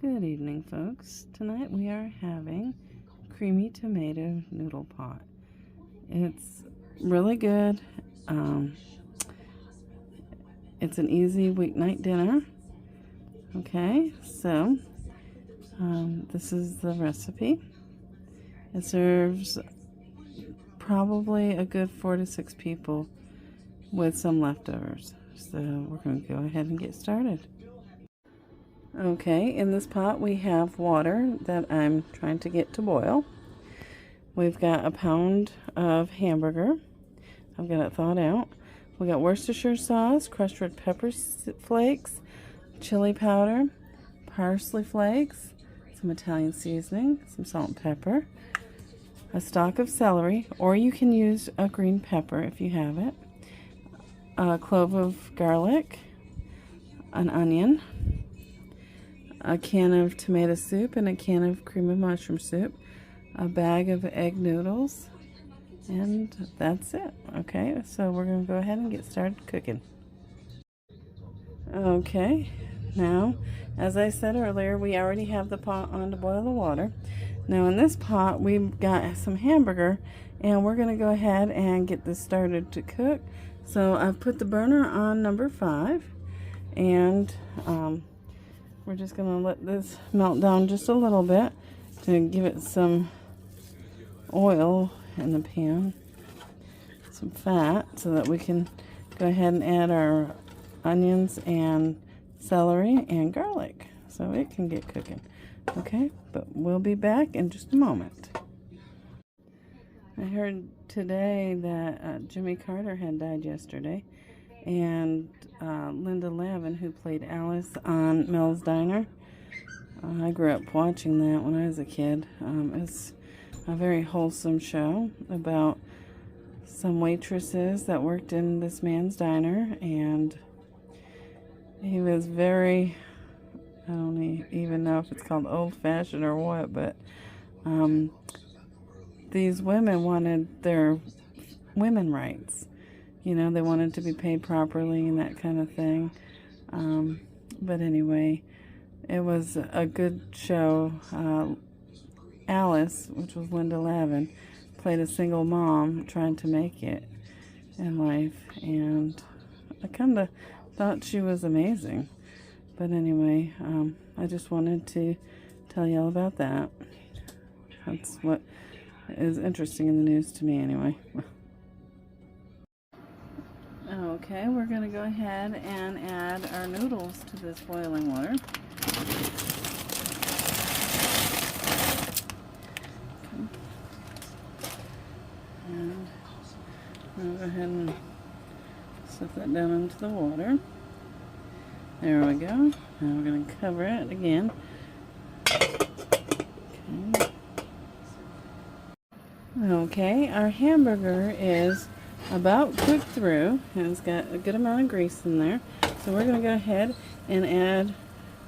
Good evening, folks. Tonight we are having creamy tomato noodle pot. It's really good. It's an easy weeknight dinner. Okay, so this is the recipe. It serves probably a good 4 to 6 people with some leftovers. So we're going to go ahead and get started. Okay, in this pot we have water that I'm trying to get to boil. We've got a pound of hamburger. I've got it thawed out. We got Worcestershire sauce, crushed red pepper flakes, chili powder, parsley flakes, some Italian seasoning, some salt and pepper, a stalk of celery, or you can use a green pepper if you have it, a clove of garlic, an onion, a can of tomato soup and a can of cream of mushroom soup, a bag of egg noodles, and that's it. Okay, so we're going to go ahead and get started cooking. Okay, now, as I said earlier, we already have the pot on to boil the water. Now in this pot, we've got some hamburger, and we're going to go ahead and get this started to cook. So I've put the burner on number 5, and we're just going to let this melt down just a little bit to give it some oil in the pan, some fat, so that we can go ahead and add our onions and celery and garlic so it can get cooking. Okay, but we'll be back in just a moment. I heard today that Jimmy Carter had died yesterday, and Linda Lavin, who played Alice on Mel's Diner. I grew up watching that when I was a kid. It's a very wholesome show about some waitresses that worked in this man's diner, and he was very, I don't even know if it's called old-fashioned or what, but these women wanted their women rights. You know, they wanted to be paid properly and that kind of thing. But anyway, it was a good show. Alice, which was Linda Lavin, played a single mom trying to make it in life. And I kind of thought she was amazing. But anyway, I just wanted to tell you all about that. That's what is interesting in the news to me anyway. Okay, we're going to go ahead and add our noodles to this boiling water. Okay. And we'll go ahead and set that down into the water. There we go. Now we're going to cover it again. Okay, our hamburger is about cooked through, and it's got a good amount of grease in there. So we're going to go ahead and add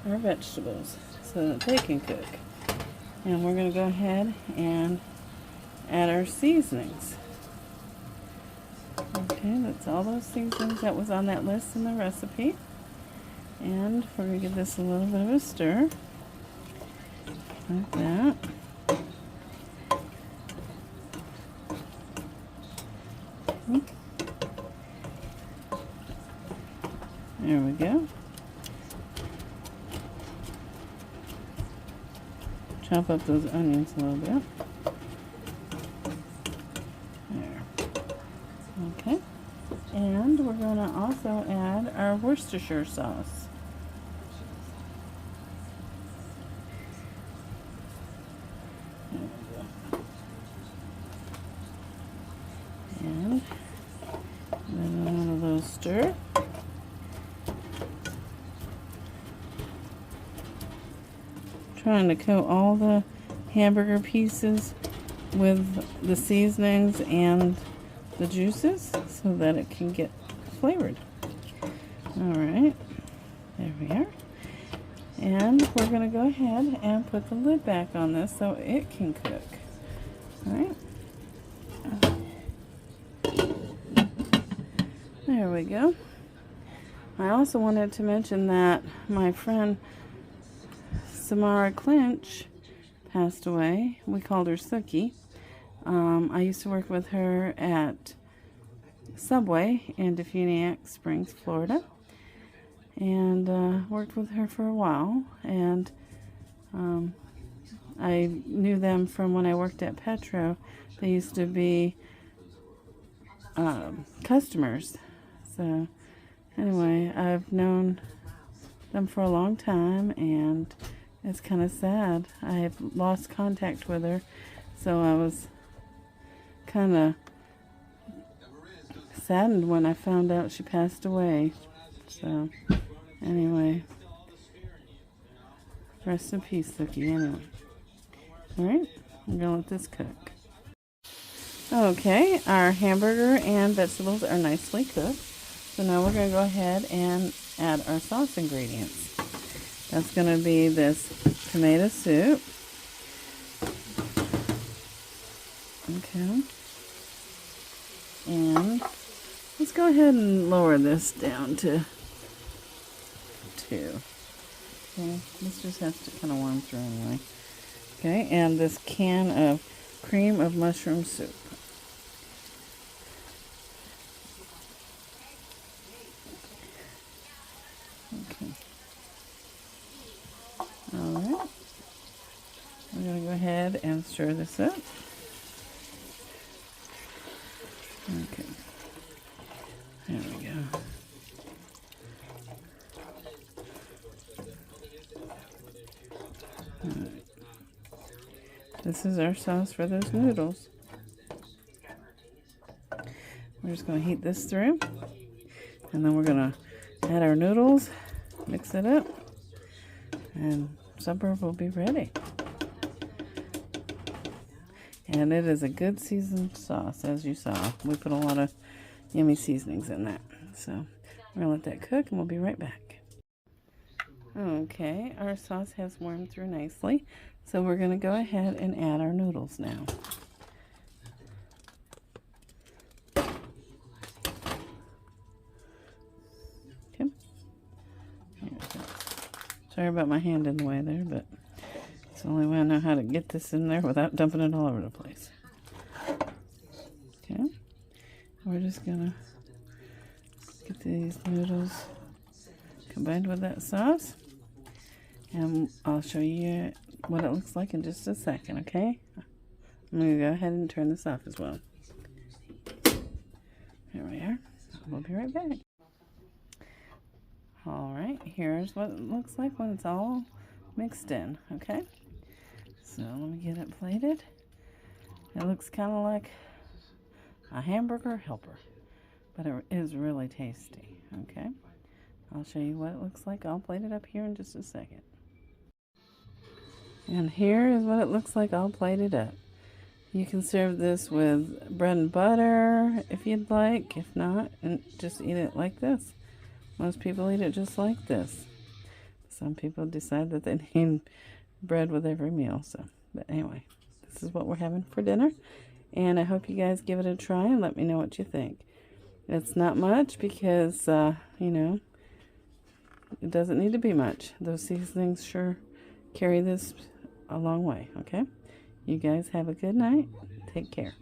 our vegetables so that they can cook. And we're going to go ahead and add our seasonings. Okay, that's all those seasonings that was on that list in the recipe. And we're going to give this a little bit of a stir, like that. There we go. Chop up those onions a little bit. There. Okay. And we're going to also add our Worcestershire sauce. There we go. And then one of those stir. Trying to coat all the hamburger pieces with the seasonings and the juices so that it can get flavored. Alright, there we are. And we're going to go ahead and put the lid back on this so it can cook. Alright. There we go. I also wanted to mention that my friend Samara Clinch passed away. We called her Sookie. I used to work with her at Subway in Defuniak Springs, Florida, and worked with her for a while. And I knew them from when I worked at Petro. They used to be customers. So anyway, I've known them for a long time, and it's kind of sad. I've lost contact with her, so I was kind of saddened when I found out she passed away. So anyway, rest in peace, Sookie. Anyway, all right, I'm gonna let this cook. Okay, our hamburger and vegetables are nicely cooked. So now we're going to go ahead and add our sauce ingredients. That's going to be this tomato soup. Okay. And let's go ahead and lower this down to 2. Okay, this just has to kind of warm through anyway. Okay, and this can of cream of mushroom soup. Okay. Alright. We're going to go ahead and stir this up. Okay. There we go. Alright. This is our sauce for those noodles. We're just going to heat this through. And then we're going to add our noodles, mix it up, and supper will be ready. And it is a good seasoned sauce, as you saw. We put a lot of yummy seasonings in that. So we're going to let that cook, and we'll be right back. Okay, our sauce has warmed through nicely. So we're going to go ahead and add our noodles now. Okay. Sorry about my hand in the way there, but it's the only way I know how to get this in there without dumping it all over the place. Okay. We're just going to get these noodles combined with that sauce. And I'll show you what it looks like in just a second, okay? I'm going to go ahead and turn this off as well. There we are. We'll be right back. Alright, here's what it looks like when it's all mixed in, okay? So let me get it plated. It looks kind of like a hamburger helper, but it is really tasty, okay? I'll show you what it looks like. I'll plate it up here in just a second. And here is what it looks like all plated up. You can serve this with bread and butter if you'd like. If not, and just eat it like this. Most people eat it just like this. Some people decide that they need bread with every meal. So, but anyway, this is what we're having for dinner. And I hope you guys give it a try and let me know what you think. It's not much because, you know, it doesn't need to be much. Those seasonings sure carry this a long way, okay? You guys have a good night. Take care.